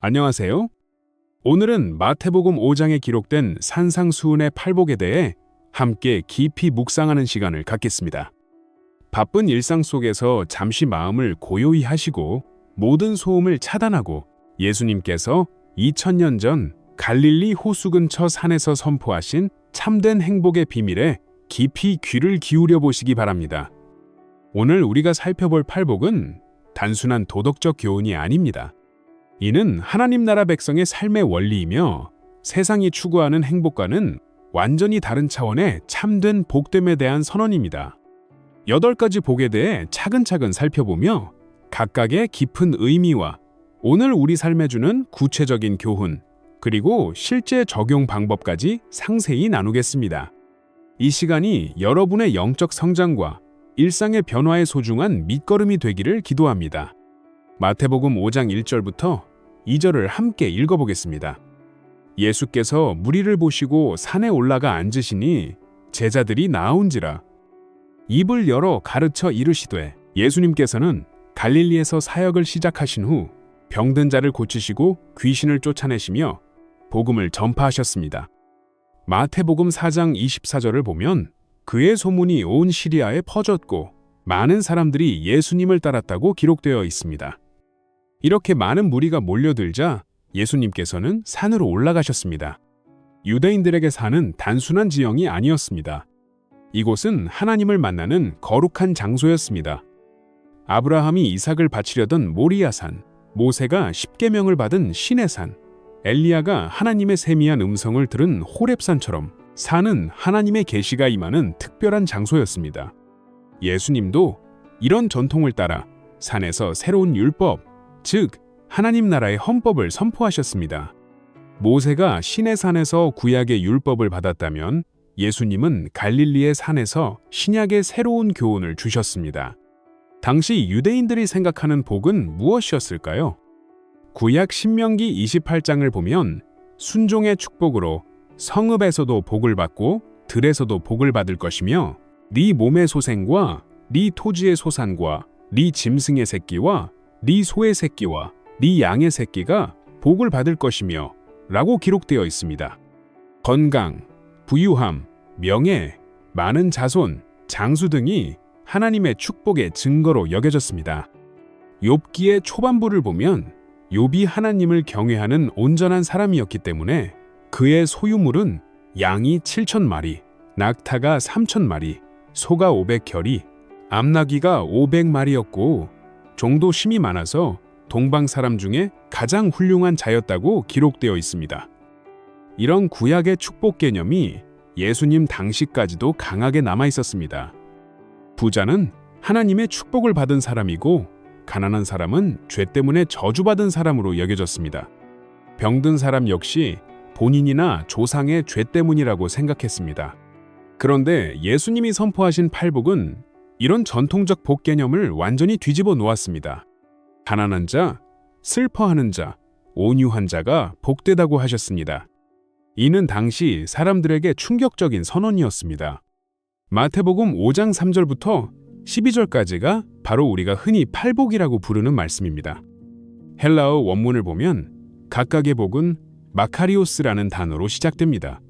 안녕하세요. 오늘은 마태복음 5장에 기록된 산상수훈의 팔복에 대해 함께 깊이 묵상하는 시간을 갖겠습니다. 바쁜 일상 속에서 잠시 마음을 고요히 하시고 모든 소음을 차단하고 예수님께서 2000년 전 갈릴리 호수 근처 산에서 선포하신 참된 행복의 비밀에 깊이 귀를 기울여 보시기 바랍니다. 오늘 우리가 살펴볼 팔복은 단순한 도덕적 교훈이 아닙니다. 이는 하나님 나라 백성의 삶의 원리이며 세상이 추구하는 행복과는 완전히 다른 차원의 참된 복됨에 대한 선언입니다. 8가지 복에 대해 차근차근 살펴보며 각각의 깊은 의미와 오늘 우리 삶에 주는 구체적인 교훈, 그리고 실제 적용 방법까지 상세히 나누겠습니다. 이 시간이 여러분의 영적 성장과 일상의 변화에 소중한 밑거름이 되기를 기도합니다. 마태복음 5장 1절부터 2절을 함께 읽어보겠습니다. 예수께서 무리를 보시고 산에 올라가 앉으시니 제자들이 나아온지라. 입을 열어 가르쳐 이르시되, 예수님께서는 갈릴리에서 사역을 시작하신 후 병든 자를 고치시고 귀신을 쫓아내시며 복음을 전파하셨습니다. 마태복음 4장 24절을 보면 그의 소문이 온 시리아에 퍼졌고 많은 사람들이 예수님을 따랐다고 기록되어 있습니다. 이렇게 많은 무리가 몰려들자 예수님께서는 산으로 올라가셨습니다. 유대인들에게 산은 단순한 지형이 아니었습니다. 이곳은 하나님을 만나는 거룩한 장소였습니다. 아브라함이 이삭을 바치려던 모리아산, 모세가 십계명을 받은 시내산, 엘리야가 하나님의 세미한 음성을 들은 호렙산처럼 산은 하나님의 계시가 임하는 특별한 장소였습니다. 예수님도 이런 전통을 따라 산에서 새로운 율법, 즉 하나님 나라의 헌법을 선포하셨습니다. 모세가 시내산에서 구약의 율법을 받았다면 예수님은 갈릴리의 산에서 신약의 새로운 교훈을 주셨습니다. 당시 유대인들이 생각하는 복은 무엇이었을까요? 구약 신명기 28장을 보면 순종의 축복으로 성읍에서도 복을 받고 들에서도 복을 받을 것이며 네 몸의 소생과 네 토지의 소산과 네 짐승의 새끼와 네 소의 새끼와 네 양의 새끼가 복을 받을 것이며 라고 기록되어 있습니다. 건강, 부유함, 명예, 많은 자손, 장수 등이 하나님의 축복의 증거로 여겨졌습니다. 욥기의 초반부를 보면 욥이 하나님을 경외하는 온전한 사람이었기 때문에 그의 소유물은 양이 7,000마리, 낙타가 3,000마리, 소가 500결이, 암나귀가 500마리였고 종도 심이 많아서 동방 사람 중에 가장 훌륭한 자였다고 기록되어 있습니다. 이런 구약의 축복 개념이 예수님 당시까지도 강하게 남아 있었습니다. 부자는 하나님의 축복을 받은 사람이고 가난한 사람은 죄 때문에 저주받은 사람으로 여겨졌습니다. 병든 사람 역시 본인이나 조상의 죄 때문이라고 생각했습니다. 그런데 예수님이 선포하신 팔복은 이런 전통적 복 개념을 완전히 뒤집어 놓았습니다. 가난한 자, 슬퍼하는 자, 온유한 자가 복되다고 하셨습니다. 이는 당시 사람들에게 충격적인 선언이었습니다. 마태복음 5장 3절부터 12절까지가 바로 우리가 흔히 팔복이라고 부르는 말씀입니다. 헬라어 원문을 보면 각각의 복은 마카리오스라는 단어로 시작됩니다.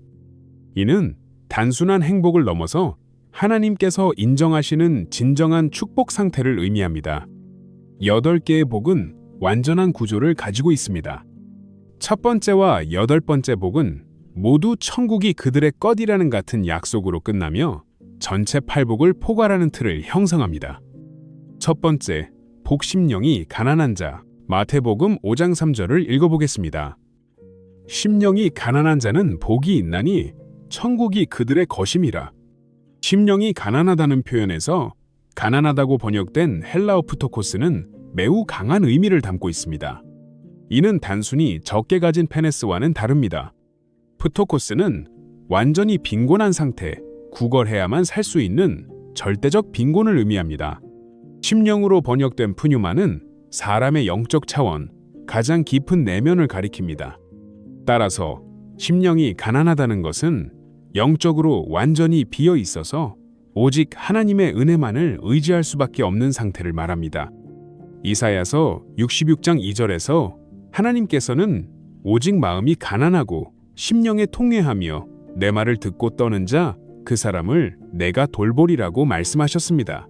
이는 단순한 행복을 넘어서 하나님께서 인정하시는 진정한 축복 상태를 의미합니다. 8개의 복은 완전한 구조를 가지고 있습니다. 첫 번째와 8번째 복은 모두 천국이 그들의 것이라는 같은 약속으로 끝나며 전체 팔복을 포괄하는 틀을 형성합니다. 첫 번째, 복심령이 가난한 자, 마태복음 5장 3절을 읽어보겠습니다. 심령이 가난한 자는 복이 있나니 천국이 그들의 것임이라. 심령이 가난하다는 표현에서 가난하다고 번역된 헬라어 프토코스는 매우 강한 의미를 담고 있습니다. 이는 단순히 적게 가진 페네스와는 다릅니다. 프토코스는 완전히 빈곤한 상태, 구걸해야만 살 수 있는 절대적 빈곤을 의미합니다. 심령으로 번역된 푸뉴마는 사람의 영적 차원, 가장 깊은 내면을 가리킵니다. 따라서 심령이 가난하다는 것은 영적으로 완전히 비어 있어서 오직 하나님의 은혜만을 의지할 수밖에 없는 상태를 말합니다. 이사야서 66장 2절에서 하나님께서는 오직 마음이 가난하고 심령에 통회하며 내 말을 듣고 떠는 자 그 사람을 내가 돌보리라고 말씀하셨습니다.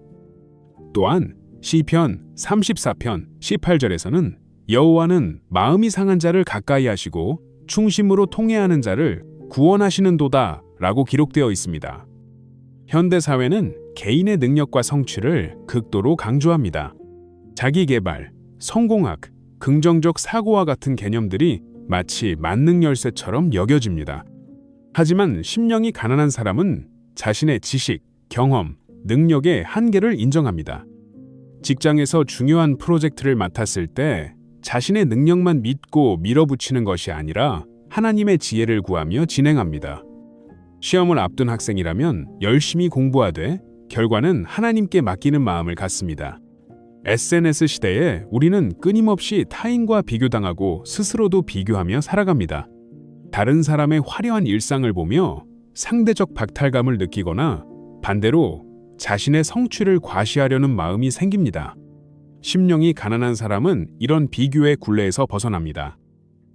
또한 시편 34편 18절에서는 여호와는 마음이 상한 자를 가까이 하시고 충심으로 통회하는 자를 구원하시는도다 라고 기록되어 있습니다. 현대 사회는 개인의 능력과 성취를 극도로 강조합니다. 자기개발, 성공학, 긍정적 사고와 같은 개념들이 마치 만능 열쇠처럼 여겨집니다. 하지만 심령이 가난한 사람은 자신의 지식, 경험, 능력의 한계를 인정합니다. 직장에서 중요한 프로젝트를 맡았을 때 자신의 능력만 믿고 밀어붙이는 것이 아니라 하나님의 지혜를 구하며 진행합니다. 시험을 앞둔 학생이라면 열심히 공부하되 결과는 하나님께 맡기는 마음을 갖습니다. SNS 시대에 우리는 끊임없이 타인과 비교당하고 스스로도 비교하며 살아갑니다. 다른 사람의 화려한 일상을 보며 상대적 박탈감을 느끼거나 반대로 자신의 성취를 과시하려는 마음이 생깁니다. 심령이 가난한 사람은 이런 비교의 굴레에서 벗어납니다.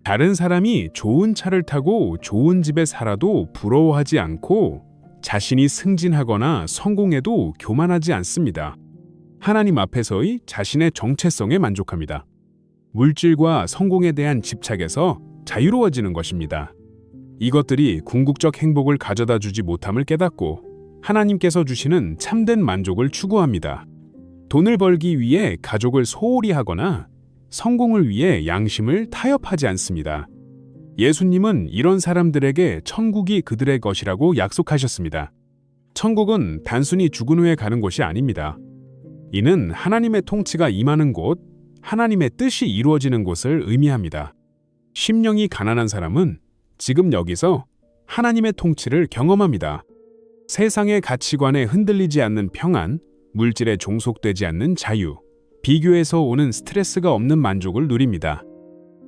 다른 사람이 좋은 차를 타고 좋은 집에 살아도 부러워하지 않고 자신이 승진하거나 성공해도 교만하지 않습니다. 하나님 앞에서의 자신의 정체성에 만족합니다. 물질과 성공에 대한 집착에서 자유로워지는 것입니다. 이것들이 궁극적 행복을 가져다 주지 못함을 깨닫고 하나님께서 주시는 참된 만족을 추구합니다. 돈을 벌기 위해 가족을 소홀히 하거나 성공을 위해 양심을 타협하지 않습니다. 예수님은 이런 사람들에게 천국이 그들의 것이라고 약속하셨습니다. 천국은 단순히 죽은 후에 가는 곳이 아닙니다. 이는 하나님의 통치가 임하는 곳, 하나님의 뜻이 이루어지는 곳을 의미합니다. 심령이 가난한 사람은 지금 여기서 하나님의 통치를 경험합니다. 세상의 가치관에 흔들리지 않는 평안, 물질에 종속되지 않는 자유, 비교에서 오는 스트레스가 없는 만족을 누립니다.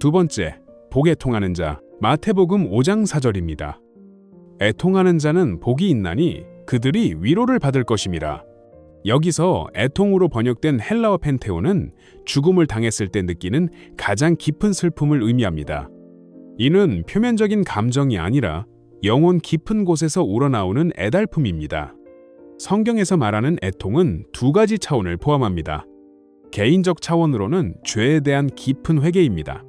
두 번째, 복에 통하는 자, 마태복음 5장 4절입니다. 애통하는 자는 복이 있나니 그들이 위로를 받을 것임이라. 여기서 애통으로 번역된 헬라어 펜테오는 죽음을 당했을 때 느끼는 가장 깊은 슬픔을 의미합니다. 이는 표면적인 감정이 아니라 영혼 깊은 곳에서 우러나오는 애달픔입니다. 성경에서 말하는 애통은 두 가지 차원을 포함합니다. 개인적 차원으로는 죄에 대한 깊은 회개입니다.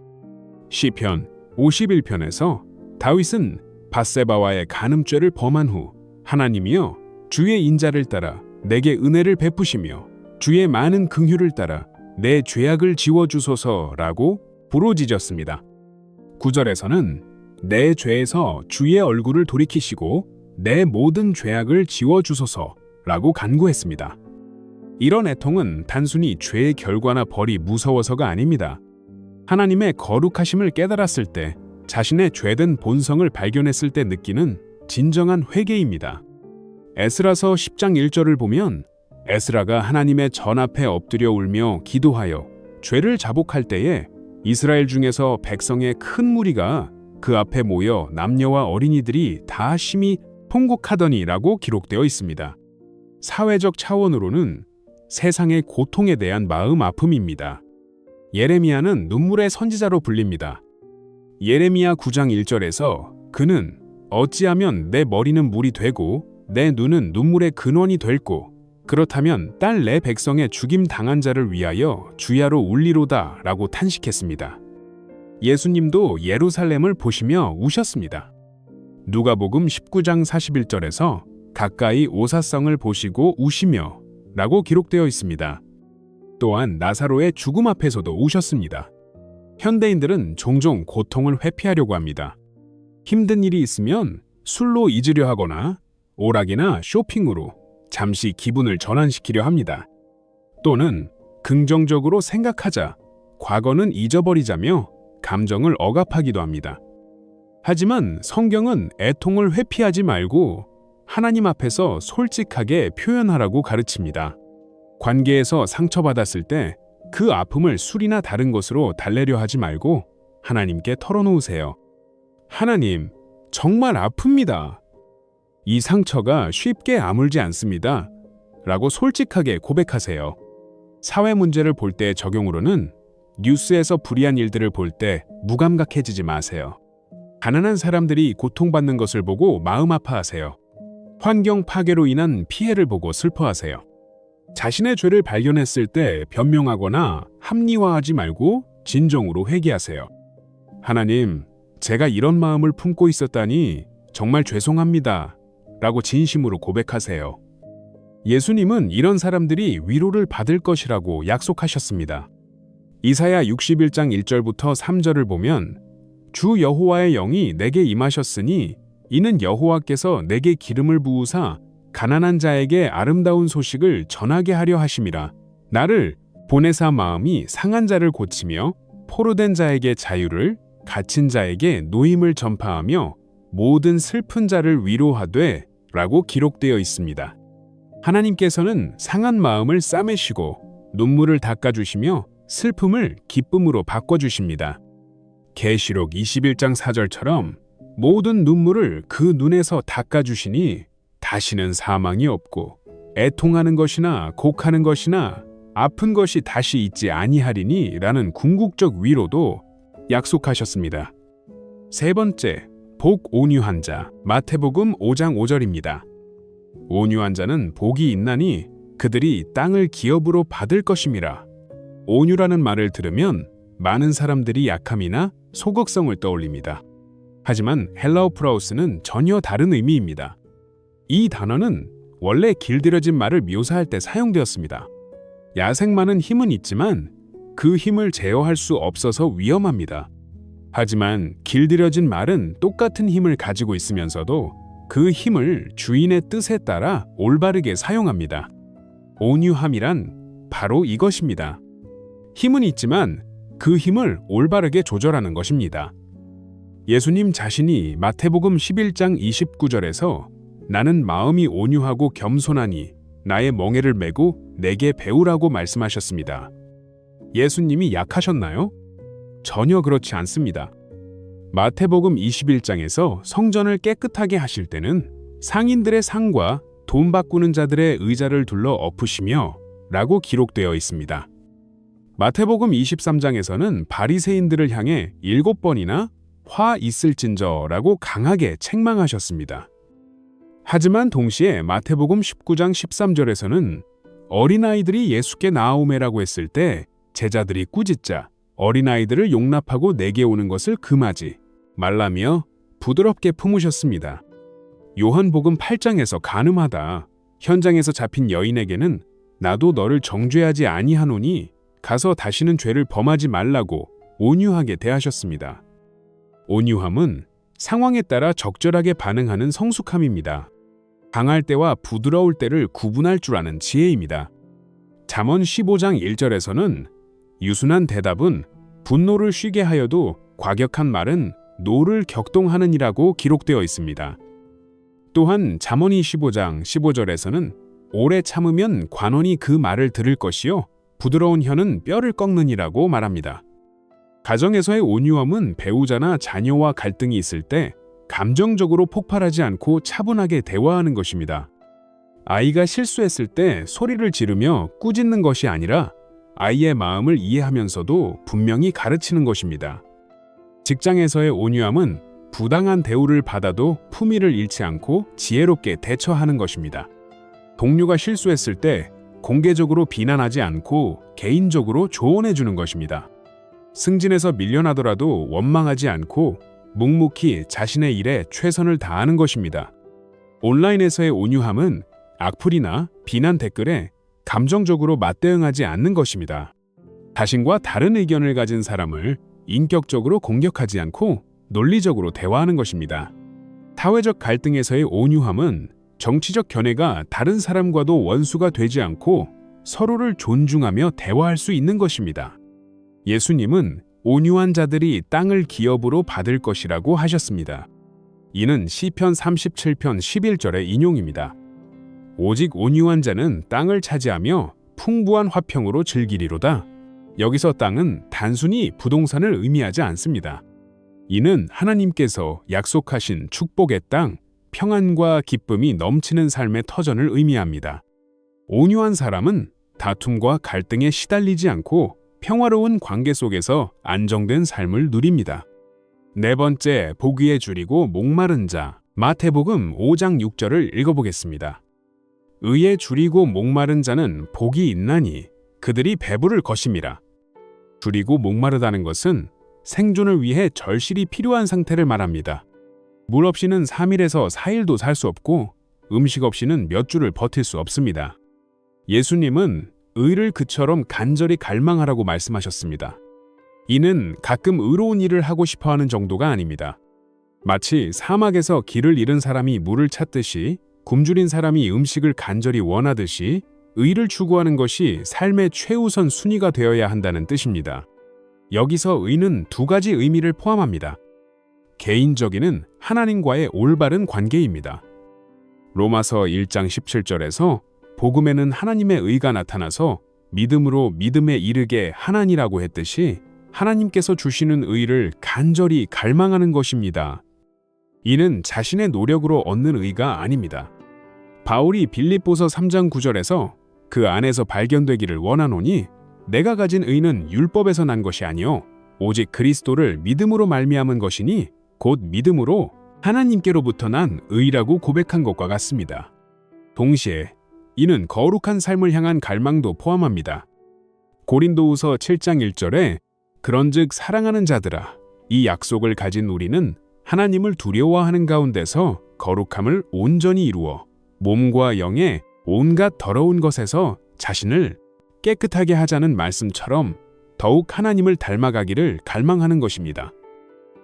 시편 51편에서 다윗은 밧세바와의 간음죄를 범한 후 하나님이여 주의 인자를 따라 내게 은혜를 베푸시며 주의 많은 긍휼을 따라 내 죄악을 지워주소서라고 부르짖었습니다. 9절에서는 내 죄에서 주의 얼굴을 돌이키시고 내 모든 죄악을 지워주소서라고 간구했습니다. 이런 애통은 단순히 죄의 결과나 벌이 무서워서가 아닙니다. 하나님의 거룩하심을 깨달았을 때, 자신의 죄된 본성을 발견했을 때 느끼는 진정한 회개입니다. 에스라서 10장 1절을 보면 에스라가 하나님의 전 앞에 엎드려 울며 기도하여 죄를 자복할 때에 이스라엘 중에서 백성의 큰 무리가 그 앞에 모여 남녀와 어린이들이 다 심히 통곡하더니라고 기록되어 있습니다. 사회적 차원으로는 세상의 고통에 대한 마음 아픔입니다. 예레미야는 눈물의 선지자로 불립니다. 예레미야 9장 1절에서 그는 어찌하면 내 머리는 물이 되고 내 눈은 눈물의 근원이 될꼬 그렇다면 딸 내 백성의 죽임 당한 자를 위하여 주야로 울리로다 라고 탄식했습니다. 예수님도 예루살렘을 보시며 우셨습니다. 누가복음 19장 41절에서 가까이 오사성을 보시고 우시며 라고 기록되어 있습니다. 또한 나사로의 죽음 앞에서도 우셨습니다. 현대인들은 종종 고통을 회피하려고 합니다. 힘든 일이 있으면 술로 잊으려 하거나 오락이나 쇼핑으로 잠시 기분을 전환시키려 합니다. 또는 긍정적으로 생각하자, 과거는 잊어버리자며 감정을 억압하기도 합니다. 하지만 성경은 애통을 회피하지 말고 하나님 앞에서 솔직하게 표현하라고 가르칩니다. 관계에서 상처받았을 때 그 아픔을 술이나 다른 것으로 달래려 하지 말고 하나님께 털어놓으세요. 하나님, 정말 아픕니다. 이 상처가 쉽게 아물지 않습니다. 라고 솔직하게 고백하세요. 사회 문제를 볼 때의 적용으로는 뉴스에서 불의한 일들을 볼 때 무감각해지지 마세요. 가난한 사람들이 고통받는 것을 보고 마음 아파하세요. 환경 파괴로 인한 피해를 보고 슬퍼하세요. 자신의 죄를 발견했을 때 변명하거나 합리화하지 말고 진정으로 회개하세요. 하나님, 제가 이런 마음을 품고 있었다니 정말 죄송합니다. 라고 진심으로 고백하세요. 예수님은 이런 사람들이 위로를 받을 것이라고 약속하셨습니다. 이사야 61장 1절부터 3절을 보면 주 여호와의 영이 내게 임하셨으니 이는 여호와께서 내게 기름을 부으사 가난한 자에게 아름다운 소식을 전하게 하려 하심이라. 나를 보내사 마음이 상한 자를 고치며 포로된 자에게 자유를, 갇힌 자에게 노임을 전파하며 모든 슬픈 자를 위로하되 라고 기록되어 있습니다. 하나님께서는 상한 마음을 싸매시고 눈물을 닦아주시며 슬픔을 기쁨으로 바꿔주십니다. 계시록 21장 4절처럼 모든 눈물을 그 눈에서 닦아주시니 다시는 사망이 없고 애통하는 것이나 곡하는 것이나 아픈 것이 다시 있지 아니하리니 라는 궁극적 위로도 약속하셨습니다. 세 번째, 복 온유한 자, 마태복음 5장 5절입니다. 온유한 자는 복이 있나니 그들이 땅을 기업으로 받을 것임이라. 온유라는 말을 들으면 많은 사람들이 약함이나 소극성을 떠올립니다. 하지만 헬라어프라우스는 전혀 다른 의미입니다. 이 단어는 원래 길들여진 말을 묘사할 때 사용되었습니다. 야생마는 힘은 있지만 그 힘을 제어할 수 없어서 위험합니다. 하지만 길들여진 말은 똑같은 힘을 가지고 있으면서도 그 힘을 주인의 뜻에 따라 올바르게 사용합니다. 온유함이란 바로 이것입니다. 힘은 있지만 그 힘을 올바르게 조절하는 것입니다. 예수님 자신이 마태복음 11장 29절에서 나는 마음이 온유하고 겸손하니 나의 멍에를 메고 내게 배우라고 말씀하셨습니다. 예수님이 약하셨나요? 전혀 그렇지 않습니다. 마태복음 21장에서 성전을 깨끗하게 하실 때는 상인들의 상과 돈 바꾸는 자들의 의자를 둘러 엎으시며 라고 기록되어 있습니다. 마태복음 23장에서는 바리새인들을 향해 7번이나 화 있을진저 라고 강하게 책망하셨습니다. 하지만 동시에 마태복음 19장 13절에서는 어린아이들이 예수께 나아오매라고 했을 때 제자들이 꾸짖자 어린아이들을 용납하고 내게 오는 것을 금하지 말라며 부드럽게 품으셨습니다. 요한복음 8장에서 간음하다 현장에서 잡힌 여인에게는 나도 너를 정죄하지 아니하노니 가서 다시는 죄를 범하지 말라고 온유하게 대하셨습니다. 온유함은 상황에 따라 적절하게 반응하는 성숙함입니다. 강할 때와 부드러울 때를 구분할 줄 아는 지혜입니다. 잠언 15장 1절에서는 유순한 대답은 분노를 쉬게 하여도 과격한 말은 노를 격동하느니라고 기록되어 있습니다. 또한 잠언 15장 15절에서는 오래 참으면 관원이 그 말을 들을 것이요 부드러운 혀는 뼈를 꺾느니라고 말합니다. 가정에서의 온유함은 배우자나 자녀와 갈등이 있을 때 감정적으로 폭발하지 않고 차분하게 대화하는 것입니다. 아이가 실수했을 때 소리를 지르며 꾸짖는 것이 아니라 아이의 마음을 이해하면서도 분명히 가르치는 것입니다. 직장에서의 온유함은 부당한 대우를 받아도 품위를 잃지 않고 지혜롭게 대처하는 것입니다. 동료가 실수했을 때 공개적으로 비난하지 않고 개인적으로 조언해 주는 것입니다. 승진에서 밀려나더라도 원망하지 않고 묵묵히 자신의 일에 최선을 다하는 것입니다. 온라인에서의 온유함은 악플이나 비난 댓글에 감정적으로 맞대응하지 않는 것입니다. 자신과 다른 의견을 가진 사람을 인격적으로 공격하지 않고 논리적으로 대화하는 것입니다. 사회적 갈등에서의 온유함은 정치적 견해가 다른 사람과도 원수가 되지 않고 서로를 존중하며 대화할 수 있는 것입니다. 예수님은 온유한 자들이 땅을 기업으로 받을 것이라고 하셨습니다. 이는 시편 37편 11절의 인용입니다. 오직 온유한 자는 땅을 차지하며 풍부한 화평으로 즐기리로다. 여기서 땅은 단순히 부동산을 의미하지 않습니다. 이는 하나님께서 약속하신 축복의 땅, 평안과 기쁨이 넘치는 삶의 터전을 의미합니다. 온유한 사람은 다툼과 갈등에 시달리지 않고 평화로운 관계 속에서 안정된 삶을 누립니다. 네 번째, 보기에 줄이고 목마른 자. 마태복음 5장 6절을 읽어보겠습니다. 의에 줄이고 목마른 자는 복이 있나니 그들이 배부를 것임이라. 줄이고 목마르다는 것은 생존을 위해 절실히 필요한 상태를 말합니다. 물 없이는 3일에서 4일도 살 수 없고 음식 없이는 몇 주를 버틸 수 없습니다. 예수님은 의를 그처럼 간절히 갈망하라고 말씀하셨습니다. 이는 가끔 의로운 일을 하고 싶어하는 정도가 아닙니다. 마치 사막에서 길을 잃은 사람이 물을 찾듯이 굶주린 사람이 음식을 간절히 원하듯이 의를 추구하는 것이 삶의 최우선 순위가 되어야 한다는 뜻입니다. 여기서 의는 두 가지 의미를 포함합니다. 개인적인은 하나님과의 올바른 관계입니다. 로마서 1장 17절에서 복음에는 하나님의 의가 나타나서 믿음으로 믿음에 이르게 하나니라고 했듯이 하나님께서 주시는 의를 간절히 갈망하는 것입니다. 이는 자신의 노력으로 얻는 의가 아닙니다. 바울이 빌립보서 3장 9절에서 그 안에서 발견되기를 원하노니 내가 가진 의는 율법에서 난 것이 아니요 오직 그리스도를 믿음으로 말미암은 것이니 곧 믿음으로 하나님께로부터 난 의라고 고백한 것과 같습니다. 동시에 이는 거룩한 삶을 향한 갈망도 포함합니다. 고린도후서 7장 1절에 그런즉 사랑하는 자들아 이 약속을 가진 우리는 하나님을 두려워하는 가운데서 거룩함을 온전히 이루어 몸과 영의 온갖 더러운 것에서 자신을 깨끗하게 하자는 말씀처럼 더욱 하나님을 닮아가기를 갈망하는 것입니다.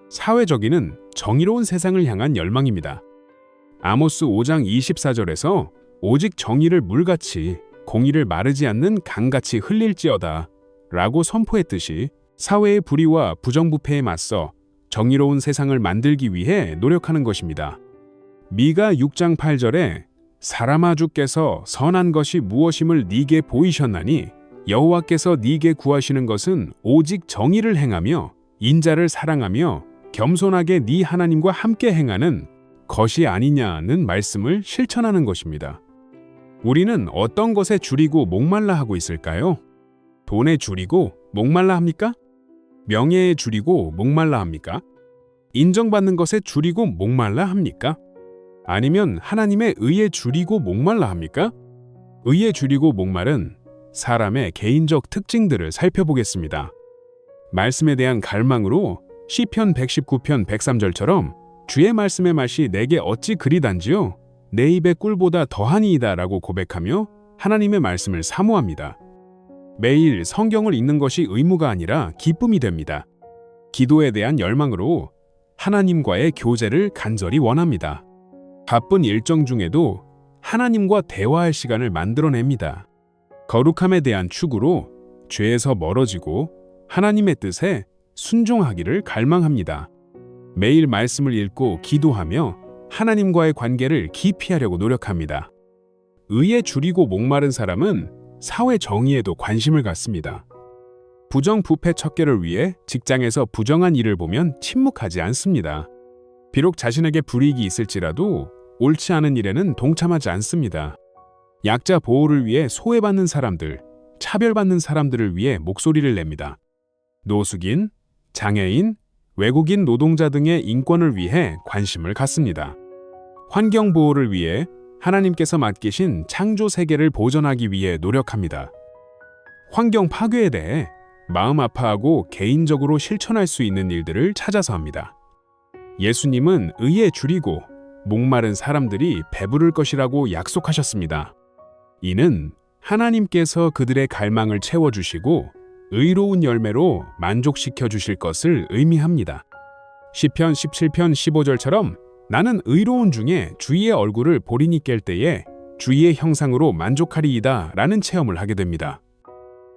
사회적인은 정의로운 세상을 향한 열망입니다. 아모스 5장 24절에서 오직 정의를 물같이 공의를 마르지 않는 강같이 흘릴지어다 라고 선포했듯이 사회의 불의와 부정부패에 맞서 정의로운 세상을 만들기 위해 노력하는 것입니다. 미가 6장 8절에 사람아 주께서 선한 것이 무엇임을 네게 보이셨나니 여호와께서 네게 구하시는 것은 오직 정의를 행하며 인자를 사랑하며 겸손하게 네 하나님과 함께 행하는 것이 아니냐는 말씀을 실천하는 것입니다. 우리는 어떤 것에 줄이고 목말라 하고 있을까요? 돈에 줄이고 목말라 합니까? 명예에 줄이고 목말라 합니까? 인정받는 것에 줄이고 목말라 합니까? 아니면 하나님의 의에 줄이고 목말라 합니까? 의에 줄이고 목마른 사람의 개인적 특징들을 살펴보겠습니다. 말씀에 대한 갈망으로 시편 119편 103절처럼 주의 말씀의 맛이 내게 어찌 그리 단지요? 내 입의 꿀보다 더하니이다 라고 고백하며 하나님의 말씀을 사모합니다. 매일 성경을 읽는 것이 의무가 아니라 기쁨이 됩니다. 기도에 대한 열망으로 하나님과의 교제를 간절히 원합니다. 바쁜 일정 중에도 하나님과 대화할 시간을 만들어냅니다. 거룩함에 대한 추구로 죄에서 멀어지고 하나님의 뜻에 순종하기를 갈망합니다. 매일 말씀을 읽고 기도하며 하나님과의 관계를 깊이 하려고 노력합니다. 의에 줄이고 목마른 사람은 사회 정의에도 관심을 갖습니다. 부정부패 척결을 위해 직장에서 부정한 일을 보면 침묵하지 않습니다. 비록 자신에게 불이익이 있을지라도 옳지 않은 일에는 동참하지 않습니다. 약자 보호를 위해 소외받는 사람들, 차별받는 사람들을 위해 목소리를 냅니다. 노숙인, 장애인, 외국인 노동자 등의 인권을 위해 관심을 갖습니다. 환경 보호를 위해 하나님께서 맡기신 창조 세계를 보존하기 위해 노력합니다. 환경 파괴에 대해 마음 아파하고 개인적으로 실천할 수 있는 일들을 찾아서 합니다. 예수님은 의에 줄이고 목마른 사람들이 배부를 것이라고 약속하셨습니다. 이는 하나님께서 그들의 갈망을 채워주시고 의로운 열매로 만족시켜 주실 것을 의미합니다. 시편 17편 15절처럼 나는 의로운 중에 주의 얼굴을 보리니 깰 때에 주의 형상으로 만족하리이다 라는 체험을 하게 됩니다.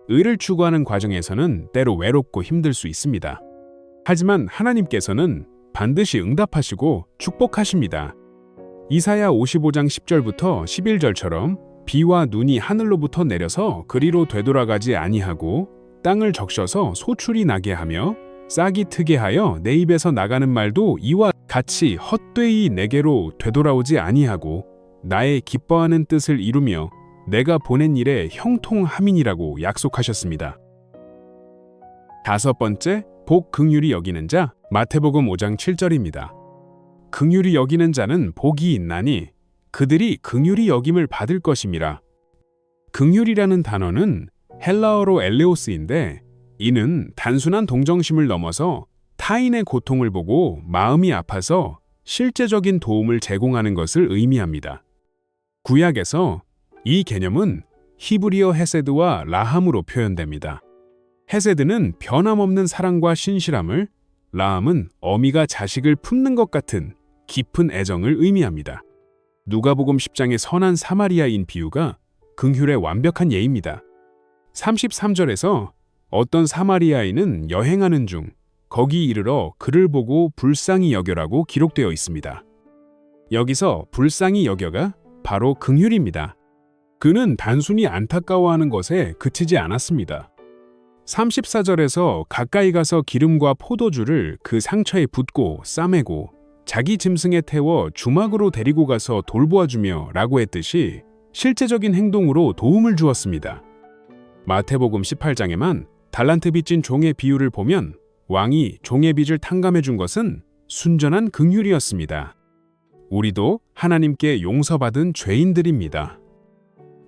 의를 추구하는 과정에서는 때로 외롭고 힘들 수 있습니다. 하지만 하나님께서는 반드시 응답하시고 축복하십니다. 이사야 55장 10절부터 11절처럼 비와 눈이 하늘로부터 내려서 그리로 되돌아가지 아니하고 땅을 적셔서 소출이 나게 하며 싹이 트게 하여 내 입에서 나가는 말도 이와 같이 헛되이 내게로 되돌아오지 아니하고 나의 기뻐하는 뜻을 이루며 내가 보낸 일에 형통함이니라고 약속하셨습니다. 다섯 번째, 복 긍휼히 여기는 자, 마태복음 5장 7절입니다. 긍휼히 여기는 자는 복이 있나니 그들이 긍휼히 여김을 받을 것임이라. 긍휼이라는 단어는 헬라어로 엘레오스인데 이는 단순한 동정심을 넘어서 타인의 고통을 보고 마음이 아파서 실제적인 도움을 제공하는 것을 의미합니다. 구약에서 이 개념은 히브리어 헤세드와 라함으로 표현됩니다. 헤세드는 변함없는 사랑과 신실함을, 라함은 어미가 자식을 품는 것 같은 깊은 애정을 의미합니다. 누가복음 10장의 선한 사마리아인 비유가 긍휼의 완벽한 예입니다. 33절에서 어떤 사마리아인은 여행하는 중 거기 이르러 그를 보고 불쌍히 여겨라고 기록되어 있습니다. 여기서 불쌍히 여겨가 바로 긍휼입니다. 그는 단순히 안타까워하는 것에 그치지 않았습니다. 34절에서 가까이 가서 기름과 포도주를 그 상처에 붓고 싸매고 자기 짐승에 태워 주막으로 데리고 가서 돌보아주며 라고 했듯이 실제적인 행동으로 도움을 주었습니다. 마태복음 18장에만 달란트 빚진 종의 비유를 보면 왕이 종의 빚을 탕감해 준 것은 순전한 긍휼이었습니다. 우리도 하나님께 용서받은 죄인들입니다.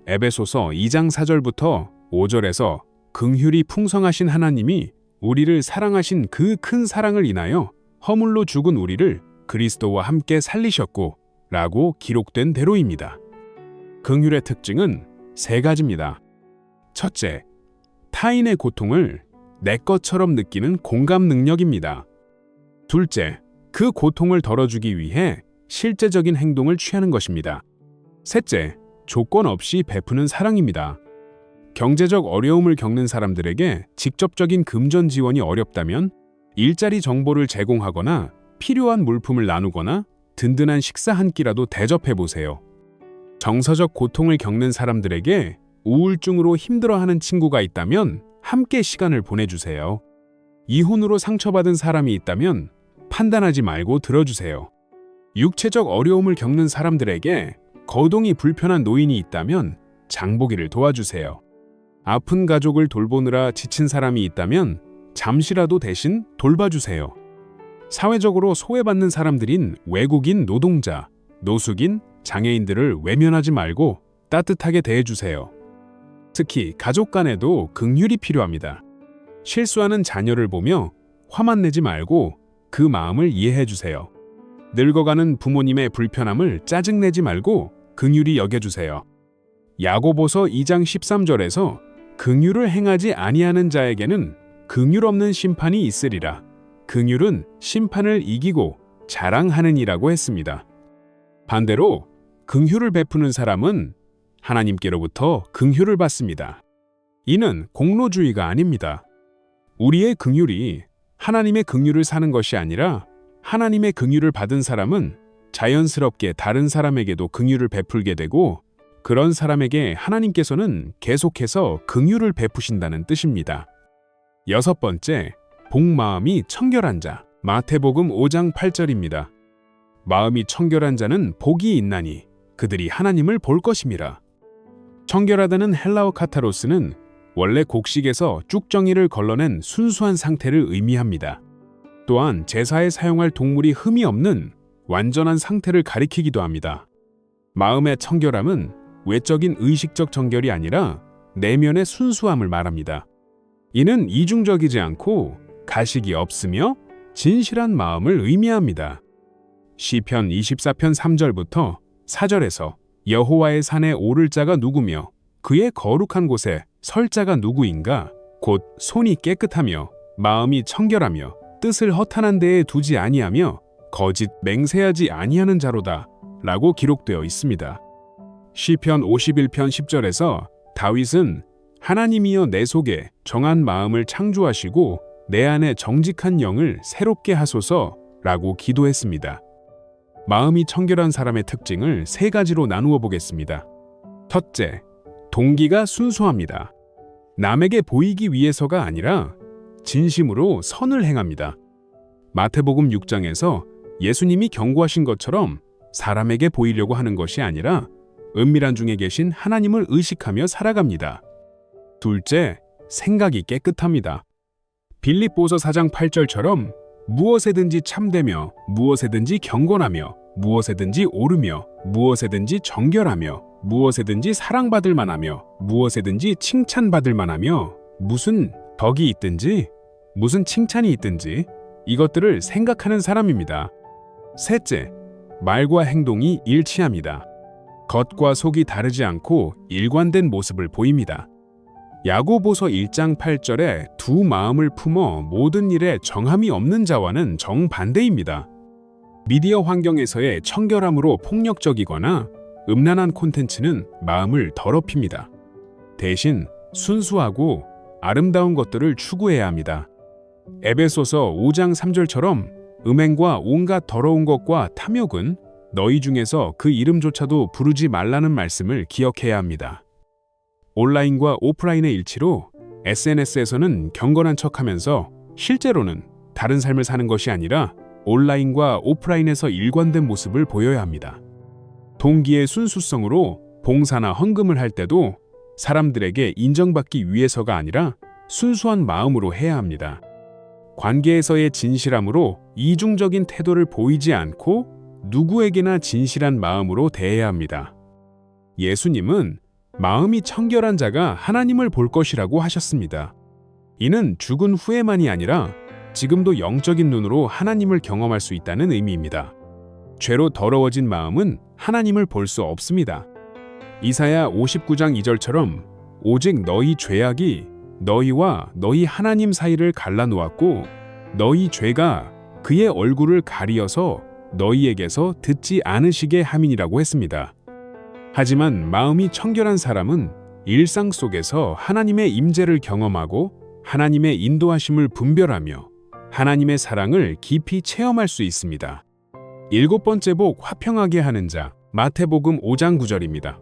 에베소서 2장 4절부터 5절에서 긍휼이 풍성하신 하나님이 우리를 사랑하신 그 큰 사랑을 인하여 허물로 죽은 우리를 그리스도와 함께 살리셨고 라고 기록된 대로입니다. 긍휼의 특징은 세 가지입니다. 첫째, 타인의 고통을 내 것처럼 느끼는 공감 능력입니다. 둘째, 그 고통을 덜어주기 위해 실제적인 행동을 취하는 것입니다. 셋째, 조건 없이 베푸는 사랑입니다. 경제적 어려움을 겪는 사람들에게 직접적인 금전 지원이 어렵다면 일자리 정보를 제공하거나 필요한 물품을 나누거나 든든한 식사 한 끼라도 대접해 보세요. 정서적 고통을 겪는 사람들에게 우울증으로 힘들어하는 친구가 있다면 함께 시간을 보내주세요. 이혼으로 상처받은 사람이 있다면 판단하지 말고 들어주세요. 육체적 어려움을 겪는 사람들에게 거동이 불편한 노인이 있다면 장보기를 도와주세요. 아픈 가족을 돌보느라 지친 사람이 있다면 잠시라도 대신 돌봐주세요. 사회적으로 소외받는 사람들인 외국인 노동자, 노숙인, 장애인들을 외면하지 말고 따뜻하게 대해주세요. 특히 가족 간에도 긍휼이 필요합니다. 실수하는 자녀를 보며 화만 내지 말고 그 마음을 이해해주세요. 늙어가는 부모님의 불편함을 짜증내지 말고 긍휼히 여겨주세요. 야고보서 2장 13절에서 긍휼을 행하지 아니하는 자에게는 긍휼 없는 심판이 있으리라. 긍휼은 심판을 이기고 자랑하느니라고 했습니다. 반대로 긍휼을 베푸는 사람은 하나님께로부터 긍휼을 받습니다. 이는 공로주의가 아닙니다. 우리의 긍휼이 하나님의 긍휼을 사는 것이 아니라 하나님의 긍휼을 받은 사람은 자연스럽게 다른 사람에게도 긍휼을 베풀게 되고 그런 사람에게 하나님께서는 계속해서 긍휼을 베푸신다는 뜻입니다. 여섯 번째, 복마음이 청결한 자, 마태복음 5장 8절입니다. 마음이 청결한 자는 복이 있나니 그들이 하나님을 볼 것임이라. 청결하다는 헬라어 카타로스는 원래 곡식에서 쭉정이를 걸러낸 순수한 상태를 의미합니다. 또한 제사에 사용할 동물이 흠이 없는 완전한 상태를 가리키기도 합니다. 마음의 청결함은 외적인 의식적 정결이 아니라 내면의 순수함을 말합니다. 이는 이중적이지 않고 가식이 없으며 진실한 마음을 의미합니다. 시편 24편 3절부터 4절에서 여호와의 산에 오를 자가 누구며 그의 거룩한 곳에 설 자가 누구인가? 곧 손이 깨끗하며 마음이 청결하며 뜻을 허탄한 데에 두지 아니하며 거짓 맹세하지 아니하는 자로다 라고 기록되어 있습니다. 시편 51편 10절에서 다윗은 하나님이여 내 속에 정한 마음을 창조하시고 내 안에 정직한 영을 새롭게 하소서 라고 기도했습니다. 마음이 청결한 사람의 특징을 세 가지로 나누어 보겠습니다. 첫째, 동기가 순수합니다. 남에게 보이기 위해서가 아니라 진심으로 선을 행합니다. 마태복음 6장에서 예수님이 경고하신 것처럼 사람에게 보이려고 하는 것이 아니라 은밀한 중에 계신 하나님을 의식하며 살아갑니다. 둘째, 생각이 깨끗합니다. 빌립보서 4장 8절처럼 무엇에든지 참되며 무엇에든지 경건하며 무엇에든지 오르며 무엇에든지 정결하며 무엇에든지 사랑받을 만하며 무엇에든지 칭찬받을 만하며 무슨 덕이 있든지 무슨 칭찬이 있든지 이것들을 생각하는 사람입니다. 셋째, 말과 행동이 일치합니다. 겉과 속이 다르지 않고 일관된 모습을 보입니다. 야고보서 1장 8절에 두 마음을 품어 모든 일에 정함이 없는 자와는 정반대입니다. 미디어 환경에서의 청결함으로 폭력적이거나 음란한 콘텐츠는 마음을 더럽힙니다. 대신 순수하고 아름다운 것들을 추구해야 합니다. 에베소서 5장 3절처럼 음행과 온갖 더러운 것과 탐욕은 너희 중에서 그 이름조차도 부르지 말라는 말씀을 기억해야 합니다. 온라인과 오프라인의 일치로 SNS에서는 경건한 척하면서 실제로는 다른 삶을 사는 것이 아니라 온라인과 오프라인에서 일관된 모습을 보여야 합니다. 동기의 순수성으로 봉사나 헌금을 할 때도 사람들에게 인정받기 위해서가 아니라 순수한 마음으로 해야 합니다. 관계에서의 진실함으로 이중적인 태도를 보이지 않고 누구에게나 진실한 마음으로 대해야 합니다. 예수님은 마음이 청결한 자가 하나님을 볼 것이라고 하셨습니다. 이는 죽은 후에만이 아니라 지금도 영적인 눈으로 하나님을 경험할 수 있다는 의미입니다. 죄로 더러워진 마음은 하나님을 볼 수 없습니다. 이사야 59장 2절처럼 오직 너희 죄악이 너희와 너희 하나님 사이를 갈라놓았고 너희 죄가 그의 얼굴을 가리어서 너희에게서 듣지 않으시게 함이니라고 했습니다. 하지만 마음이 청결한 사람은 일상 속에서 하나님의 임재를 경험하고 하나님의 인도하심을 분별하며 하나님의 사랑을 깊이 체험할 수 있습니다. 7번째 복 화평하게 하는 자, 마태복음 5장 9절입니다.